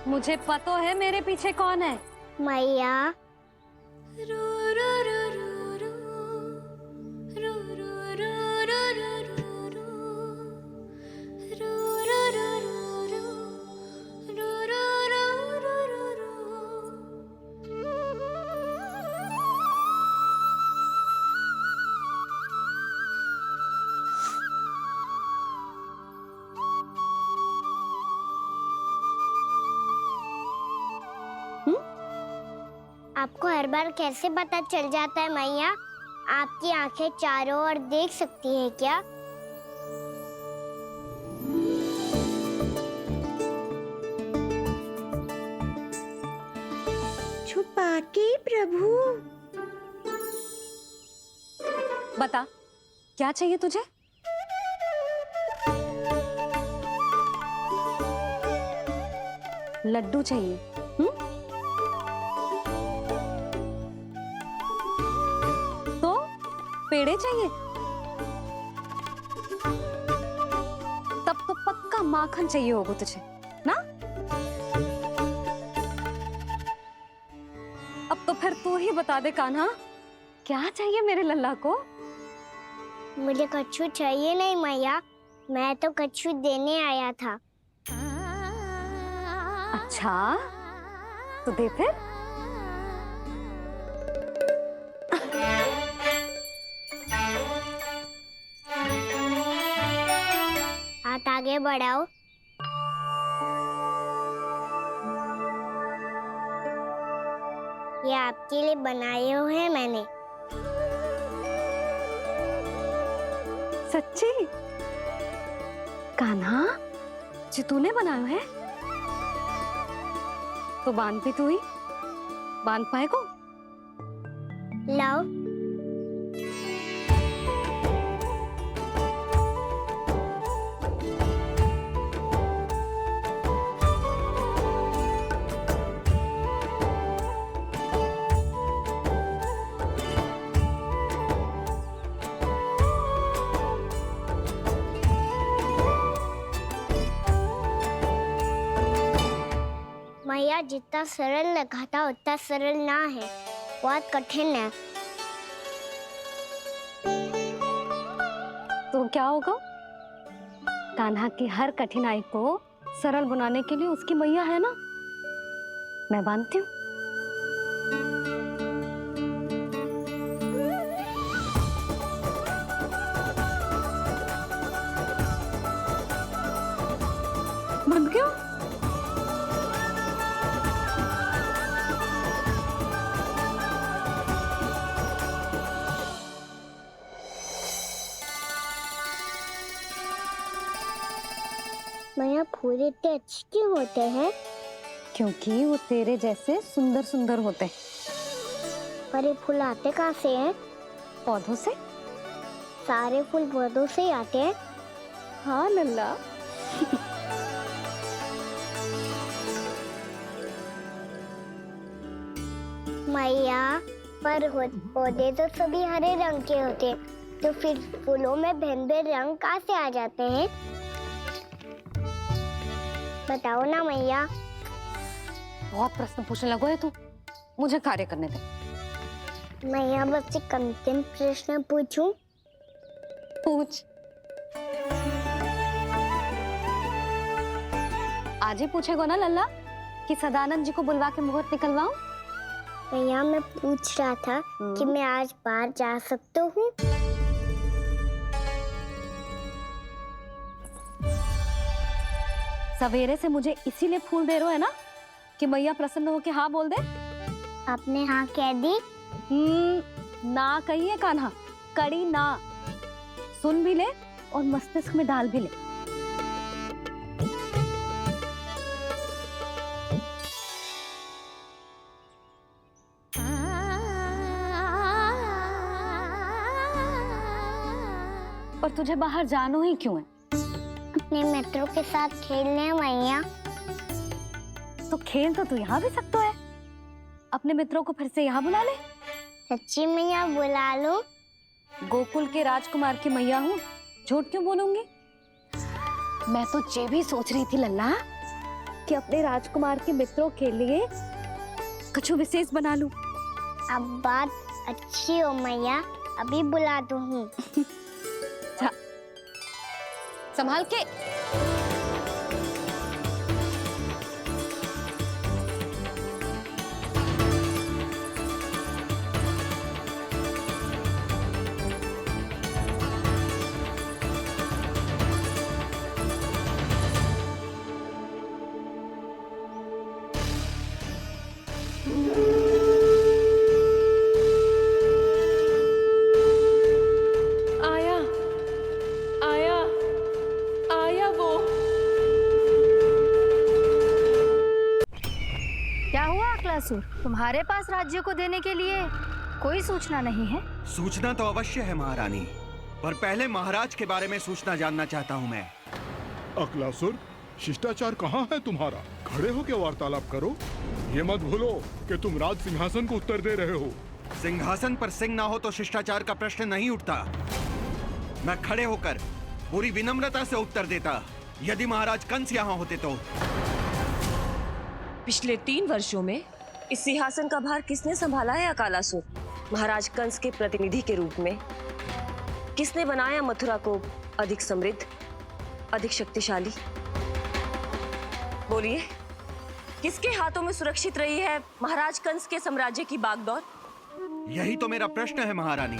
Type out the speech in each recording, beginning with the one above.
मुझे पता है मेरे पीछे कौन है। मैया। आपको हर बार कैसे पता चल जाता है मैया? आपकी आंखें चारों ओर देख सकती है क्या? छुपा के प्रभु। बता, क्या चाहिए तुझे? लड्डू चाहिए? तो पेड़े चाहिए? तब तो पक्का माखन चाहिए होगा तुझे ना? अब तो फिर तू ही बता दे कान्हा, क्या चाहिए मेरे लल्ला को? मुझे कच्छू चाहिए नहीं मैया, मैं तो कच्छू देने आया था। अच्छा, तो दे फिर। हाथ आगे बढ़ाओ। ये आपके लिए बनाए हुए हैं मैंने। सच्ची? कान्हा, जो तूने बनाया है? तो बांध भी तू ही, बांध पाएगा? लाओ। मैया, जितना सरल लगा था उतना सरल ना है, बहुत कठिन है। तो क्या होगा? कान्हा की हर कठिनाई को सरल बनाने के लिए उसकी मैया है ना, मैं बांधती हूँ। बंद क्यों? मैया, फूल इतने अच्छे क्यों होते हैं? क्योंकि वो तेरे जैसे सुंदर सुंदर होते हैं। पर ये फूल आते कहाँ से हैं? पौधों से। सारे फूल पौधों से ही आते हैं? हाँ लल्ला। मैया, पर पौधे तो सभी हरे रंग के होते हैं, तो फिर फूलों में भिन्न-भिन्न रंग कहाँ से आ जाते हैं? बताओ ना मैया। बहुत प्रश्न पूछने लगो है तू, मुझे कार्य करने दे। मैया, बस एक अंतिम प्रश्न पूछूं? पूछ। आज ही पूछेगा ना लल्ला कि सदानंद जी को बुलवा के मुहूर्त निकलवाऊं? मैया, मैं पूछ रहा था कि मैं आज बाहर जा सकता हूँ? सवेरे से मुझे इसीलिए फूल दे रहे हो है ना कि मैया प्रसन्न हो के हाँ बोल दे। आपने हाँ कह दी? ना कहिए कान्हा, कड़ी ना। सुन भी ले और मस्तिष्क में डाल भी ले। पर तुझे बाहर जानो ही क्यों है? अपने मित्रों के साथ खेलने मैया। तो खेल तो तू यहाँ भी सकता है, अपने मित्रों को फिर से यहाँ बुला ले। सच्ची मैया, बुला लो। गोकुल के राजकुमार की मैया हूँ, झूठ क्यों बोलूंगी? मैं तो ये भी सोच रही थी लल्ला कि अपने राजकुमार के मित्रों के लिए कुछ विशेष बना लूं। अब बात अच्छी हो मैया, अभी बुलाती हूँ। संभाल के। आया आया आया वो। क्या हुआ अक्लासुर? तुम्हारे पास राज्य को देने के लिए कोई सूचना नहीं है? सूचना तो अवश्य है महारानी, पर पहले महाराज के बारे में सूचना जानना चाहता हूँ मैं। अक्लासुर, शिष्टाचार कहाँ है तुम्हारा? खड़े होकर वार्तालाप करो। ये मत भूलो कि तुम राज सिंहासन को उत्तर दे रहे हो। सिंहासन पर सिंह ना हो तो शिष्टाचार का प्रश्न नहीं उठता। मैं खड़े होकर पूरी विनम्रता से उत्तर देता यदि महाराज कंस यहाँ होते तो। पिछले 3 वर्षों में इस सिंहासन का भार किसने संभाला है अकालासुर? महाराज कंस के प्रतिनिधि के रूप में किसने बनाया मथुरा को अधिक समृद्ध, अधिक शक्तिशाली? बोलिए, किसके हाथों में सुरक्षित रही है महाराज कंस के साम्राज्य की बागडोर? यही तो मेरा प्रश्न है महारानी।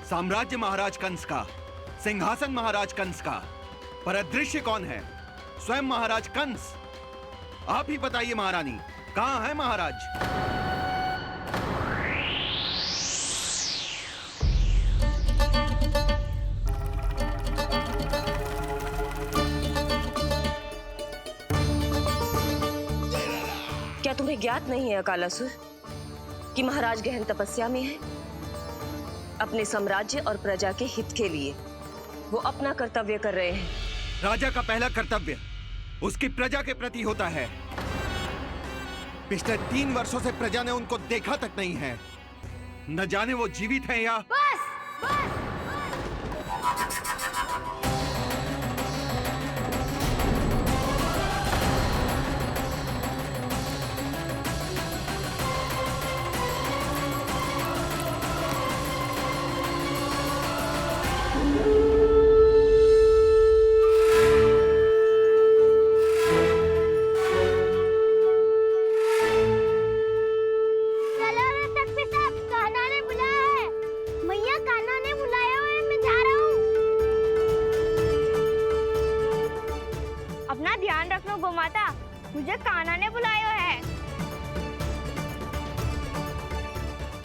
साम्राज्य महाराज कंस का, सिंहासन महाराज कंस का, पर अदृश्य कौन है? स्वयं महाराज कंस। आप ही बताइए महारानी, कहाँ है महाराज? क्या तुम्हें ज्ञात नहीं है अकालासुर कि महाराज गहन तपस्या में है? अपने साम्राज्य और प्रजा के हित के लिए वो अपना कर्तव्य कर रहे हैं। राजा का पहला कर्तव्य उसकी प्रजा के प्रति होता है। पिछले 3 वर्षों से प्रजा ने उनको देखा तक नहीं है। न जाने वो जीवित हैं या... चलो रे तख्ती साहब, कान्हा ने बुलाया है। मैया, कान्हा ने बुलाया है, मैं जा रहा हूँ। अपना ध्यान रखना गोमाता, मुझे कान्हा ने बुलाया है।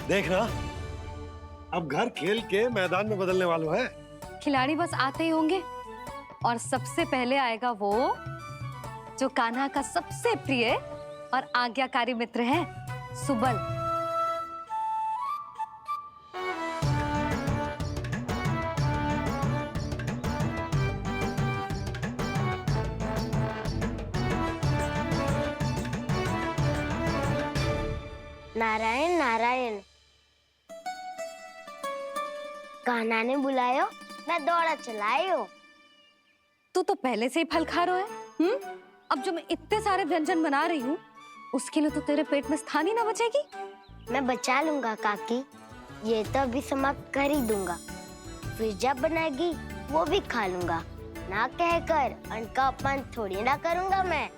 देखना, अब घर खेल के मैदान में बदलने वालों है। खिलाड़ी बस आते ही होंगे और सबसे पहले आएगा वो जो कान्हा का सबसे प्रिय और आज्ञाकारी मित्र है, सुबल। नारायण नारायण। कान्हा ने बुलायो, मैं दौड़ा चलायो। तू तो पहले से ही फल खा रहा है। अब जो मैं इतने सारे व्यंजन बना रही हूँ उसके लिए तो तेरे पेट में स्थान ही ना बचेगी। मैं बचा लूंगा काकी, ये तो अभी समाप्त कर ही दूंगा। फिर जब बनाएगी वो भी खा लूंगा। ना कहकर अन्न का अपमान थोड़ी ना करूंगा मैं।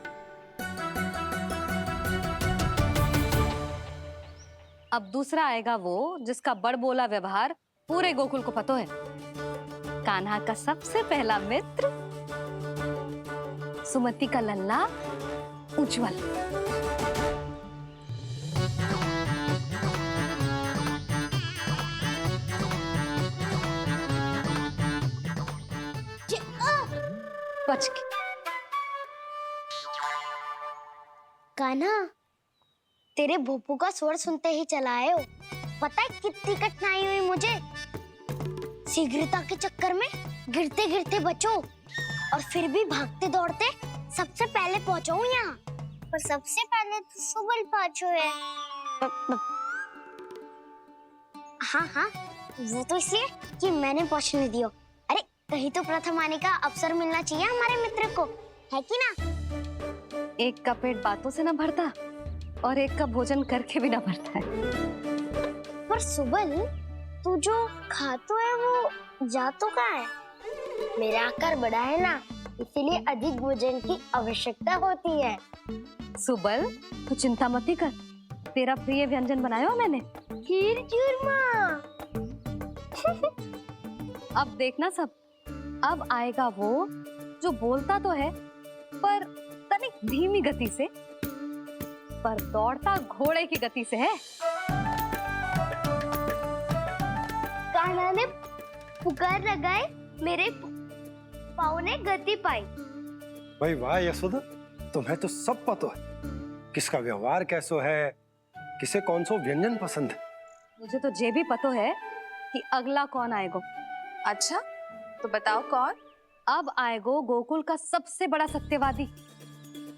अब दूसरा आएगा वो जिसका बड़बोला व्यवहार पूरे गोकुल को पता है। कान्हा का सबसे पहला मित्र, सुमति का लल्ला उज्जवल। बच के। कान्हा, तेरे भोपू का स्वर सुनते ही चला आए हो। पता है कितनी कठिनाई हुई मुझे। शीघ्रता के चक्कर में गिरते गिरते बचो और फिर भी भागते दौड़ते सबसे पहले पहुंचो यहाँ। पर सबसे पहले तो सुबल पहुंचो है। हाँ हाँ, वो तो इसलिए कि मैंने पहुंचने दियो। अरे कहीं तो प्रथम आने का अवसर मिलना चाहिए हमारे मित्र को, है कि ना? एक का पेट बातों से ना भरता और एक का भोजन करके भी ना भरता है। पर सुबल, तू जो खातो है वो जातो कहाँ है? मेरा आकार बड़ा है ना, इसीलिए अधिक भोजन की आवश्यकता होती है। सुबल, तू चिंता मत ही कर, तेरा प्रिय व्यंजन बनाया हो मैंने। खीर चूरमा। अब देखना सब, अब आएगा वो जो बोलता तो है पर तनिक धीमी गति से, पर दौड़ता घोड़े की गति से है। कान्हा ने पुकार लगाए, मेरे पाँव ने गति पाई। भाई वाह यशोदा, तुम्हें तो सब पता है, किसका व्यवहार कैसो है, किसे कौन सो व्यंजन पसंद है। मुझे तो ये भी पता है कि अगला कौन आएगो। अच्छा, तो बताओ कौन? अब आएगो गोकुल का सबसे बड़ा सत्यवादी,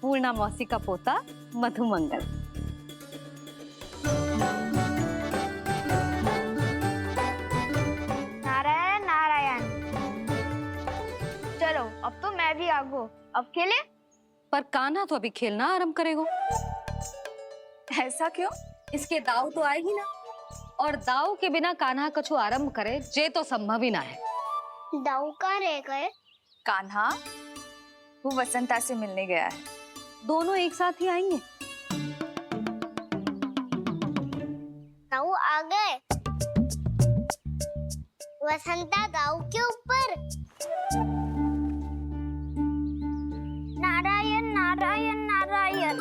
पूर्णा मौसी का पोता मधुमंगल। नारायण नारायण। चलो अब तो मैं भी आगो, अब खेले। पर कान्हा तो अभी खेलना आरंभ करेगो। ऐसा क्यों? इसके दाव तो आएगी ना, और दाव के बिना कान्हा कछु आरंभ करे जे तो संभव ही ना है। दाऊ कहाँ रह गए? कान्हा वो वसंता से मिलने गया है। दोनों एक साथ ही आएंगे। दाऊ आ गए। वसंता दाऊ के ऊपर। नारायण नारायण नारायण।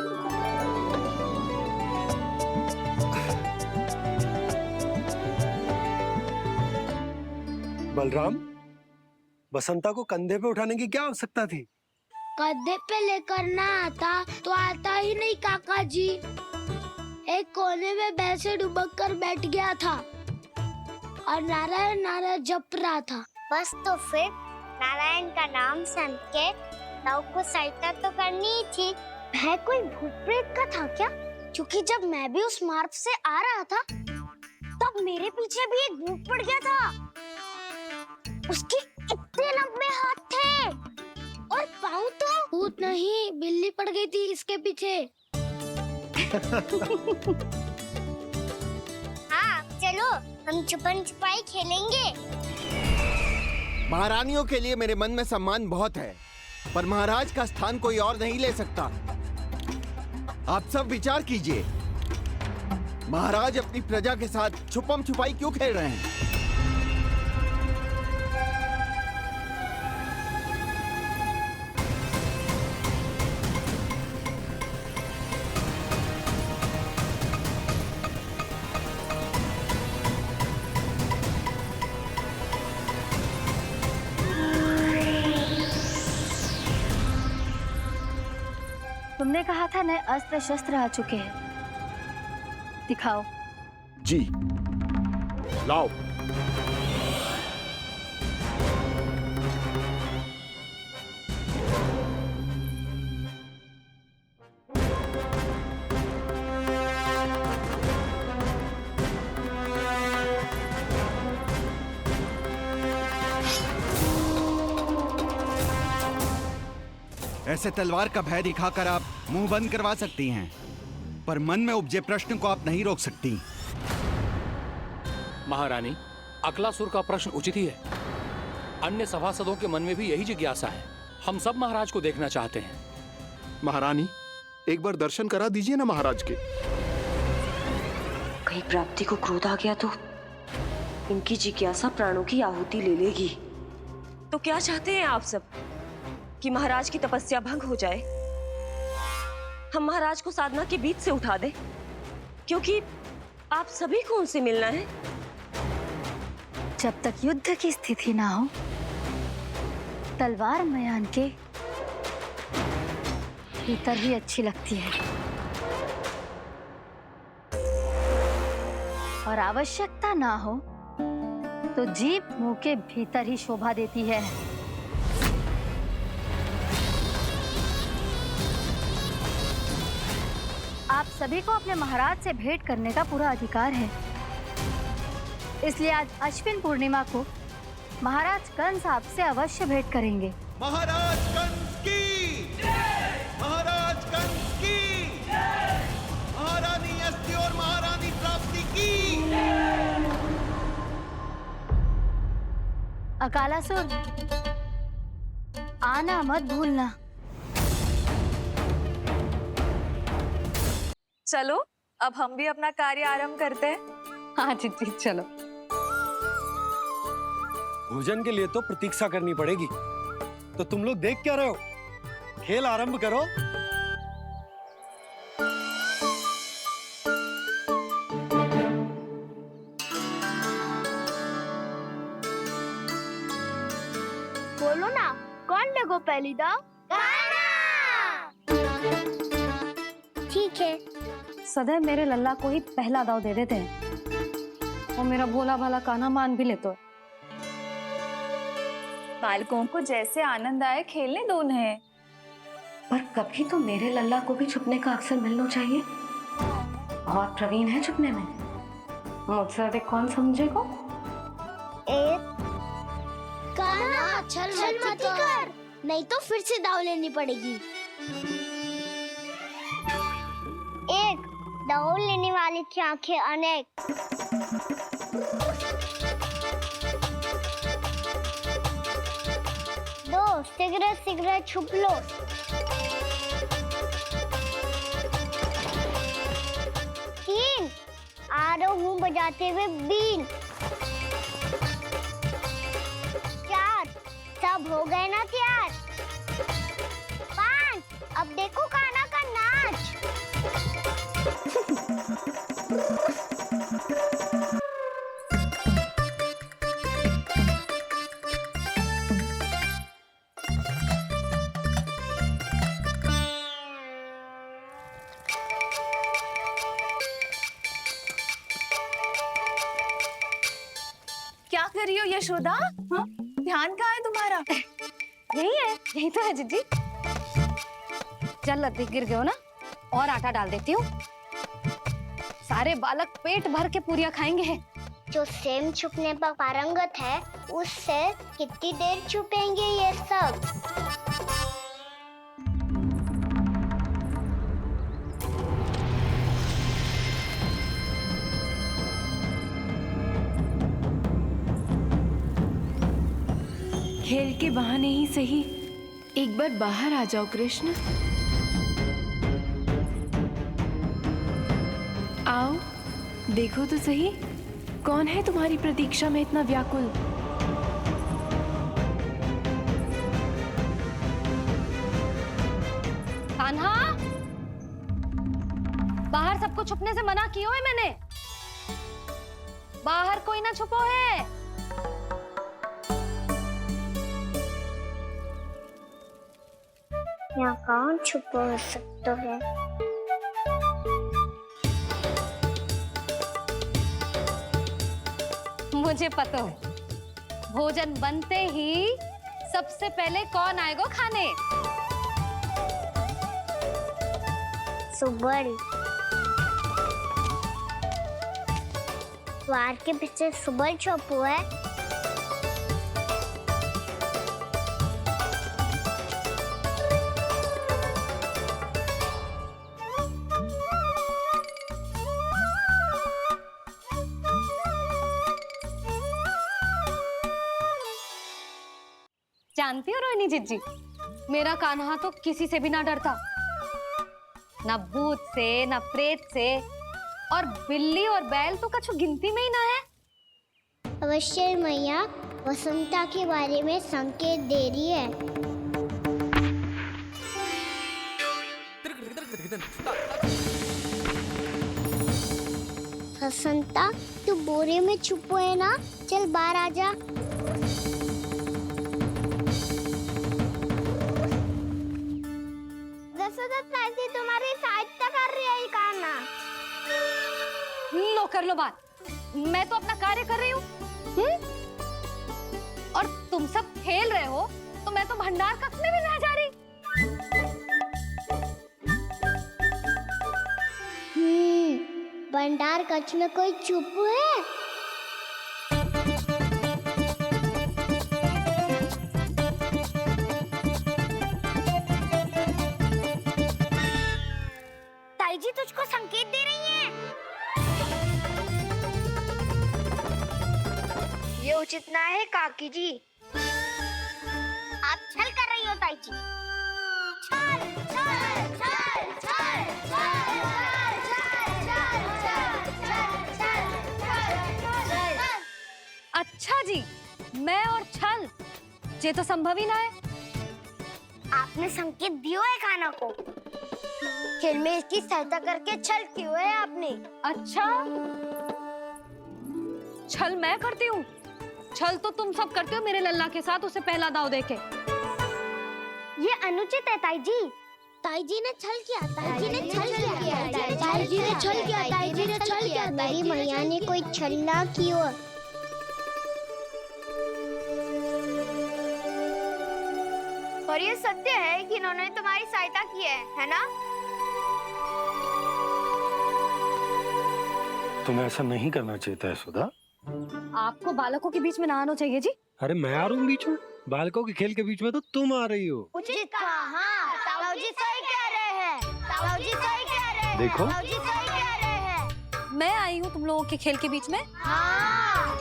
बलराम, बसंता को कंधे पे उठाने की क्या आवश्यकता थी? कंधे पे लेकर ना आता तो आता ही नहीं काका जी। एक कोने में वैसे डुबक कर बैठ गया था और नारायण नारायण जप रहा था। बस तो फिर नारायण का नाम सुन के दाऊ को सहायता तो करनी ही थी। वह कोई भूत प्रेत का था क्या? क्योंकि जब मैं भी उस मार्ग से आ रहा था तब मेरे पीछे भी एक भूत पड़ गया था। उसके इतने लंबे हाथ थे और पाँव तो भूत नहीं, बिल्ली पड़ गई थी इसके पीछे। हाँ चलो, हम छुपन छुपाई खेलेंगे। महारानियों के लिए मेरे मन में सम्मान बहुत है, पर महाराज का स्थान कोई और नहीं ले सकता। आप सब विचार कीजिए, महाराज अपनी प्रजा के साथ छुपम छुपाई क्यों खेल रहे हैं? तुमने कहा था नए अस्त्र शस्त्र आ चुके हैं, दिखाओ। जी लाओ। ऐसे तलवार का भय दिखाकर आप मुंह बंद करवा सकती हैं, पर मन में उपजे प्रश्न को आप नहीं रोक सकती। महारानी, अकलासुर का प्रश्न उचित ही है। अन्य सभासदों के मन में भी यही जिज्ञासा है। हम सब महाराज को देखना चाहते हैं। महारानी, एक बार दर्शन करा दीजिए ना महाराज के। कहीं प्राप्ति को क्रोध आ गया तो इनकी जिज्ञासा प्राणों की आहुति ले लेगी। तो क्या चाहते हैं आप सब? कि महाराज की तपस्या भंग हो जाए? हम महाराज को साधना के बीच से उठा दें? क्योंकि आप सभी को उनसे मिलना है। जब तक युद्ध की स्थिति ना हो, तलवार मयान के भीतर ही अच्छी लगती है, और आवश्यकता ना हो तो जीभ मुंह के भीतर ही शोभा देती है। आप सभी को अपने महाराज से भेंट करने का पूरा अधिकार है। इसलिए आज अश्विन पूर्णिमा को महाराज कंस आपसे अवश्य भेंट करेंगे। महाराज कंस की जय! महाराज कंस की, महारानी अस्ति और महारानी प्राप्ति की। अकालासुर, आना मत भूलना। चलो अब हम भी अपना कार्य आरंभ करते हैं। हाँ चिट्ठी चलो। भोजन के लिए तो प्रतीक्षा करनी पड़ेगी, तो तुम लोग देख क्या रहे हो? खेल आरंभ करो। बोलो ना, कौन लगो पहली दाव? ठीक है। सदैव मेरे लल्ला को ही पहला दाव दे देते हैं और मेरा भोला भाला कान्हा मान भी लेते। बालकों को जैसे आनंद आए खेलने दो उन्हें। पर कभी तो मेरे लल्ला को भी छुपने का अवसर मिलना चाहिए। बहुत प्रवीण है छुपने में, मुझसे अधिक कौन समझेगा? कान्हा छल मत कर, नहीं तो फिर से दाव लेनी पड़ेगी। एक दाव लेने वाली की आंखें अनेक। दो शीघ्र शीघ्र छुप लो। तीन आ रहा हूँ बजाते हुए बीन। चार सब हो गए ना तैयार। पांच अब देखो कान्हा का नाच। क्या कर रही हो यशोदा? हाँ? ध्यान कहाँ है तुम्हारा? यही है, यही तो है जिज्जी। चल अधिक गिर गए हो ना, और आटा डाल देती हूँ। सारे बालक पेट भर के पूरियां खाएंगे। जो सेम छुपने पर पारंगत है, उससे कितनी देर छुपेंगे ये सब? खेल के बहाने ही सही एक बार बाहर आ जाओ कृष्ण। आओ देखो तो सही, कौन है तुम्हारी प्रतीक्षा में इतना व्याकुल? कान्हा, बाहर सबको छुपने से मना किया है मैंने। बाहर कोई ना छुपो है। यहाँ कौन छुपा हो सकता है? मुझे पता है, भोजन बनते ही सबसे पहले कौन आएगा खाने? सुबल। द्वार के पीछे सुबल छुपा है। जानती हो रोहिणी जिज्जी, मेरा कान्हा तो किसी से भी ना डरता, ना भूत से, ना प्रेत से, और बिल्ली और बैल तो कछु गिनती में ही ना है। अवश्य मैया वसंता के बारे में संकेत दे रही है। वसंता, तू बोरे में छुपो है ना? चल बाहर आ जा। तुम्हारी सहायता कर रही है कान्हा। लो कर लो बात, मैं तो अपना कार्य कर रही हूँ। और तुम सब खेल रहे हो, तो मैं तो भंडार कक्ष में भी नहीं जा रही। भंडार कक्ष में कोई चुप है? जी तुझको संकेत दे रही हैं। ये उचित ना है काकी जी। आप छल कर रही हो ताई जी। छल छल छल छल छल अच्छा जी, मैं और छल ये तो संभव ही ना है। आपने संकेत दियो है कान्हा को। खेल में इसकी सहायता करके छल क्यों है आपने? अच्छा, छल मैं करती हूँ? छल तो तुम सब करते हो मेरे लल्ला के साथ उसे पहला दाव देके। ये अनुचित है ताई जी। ताई जी ने छल किया, ताई जी ने छल किया, ताई जी ने छल किया, ताई जी ने छल किया। मेरी मैया ने कोई छल ना किया। और ये सत्य है कि इन्होंने तुम्हारी सहायता की है ना? तुम्हें ऐसा नहीं करना चाहिए था यशोदा। आपको बालकों के बीच में ना आना चाहिए जी। अरे मैं आ रहा हूँ बीच में? बालकों के खेल के बीच में तो तुम आ रही हो। उचित कहा, ताऊ जी सही कह रहे हैं। ताऊ जी सही कह रहे हैं। देखो। ताऊ जी सही कह रहे हैं। मैं आई हूँ तुम लोगों के खेल के बीच में? हाँ।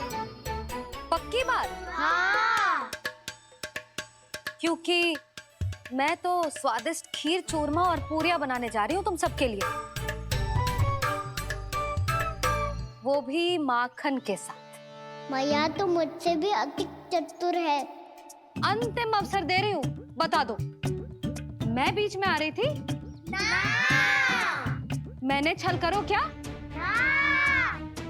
पक्की बात? हाँ। क्योंकि मैं तो स्वादिष्ट खीर, चूरमा और पूरियां बनाने जा रही हूँ तुम सबके लिए, वो भी माखन के साथ। मैया तो मुझसे भी अधिक चतुर है। अंतिम अवसर दे रही हूँ, बता दो मैं बीच में आ रही थी? ना। मैंने छल करो क्या? ना।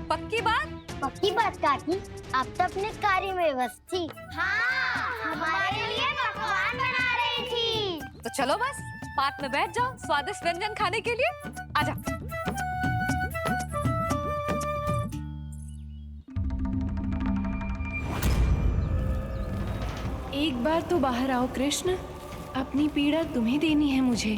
पक्की बात? पक्की बात काकी, आप तो अपने कार्य में व्यस्त थी। हाँ, हमारे लिए पकवान बना रही थी। तो चलो बस पात में बैठ जाओ स्वादिष्ट व्यंजन खाने के लिए। आजा। एक बार तो बाहर आओ कृष्ण, अपनी पीड़ा तुम्हें देनी है मुझे।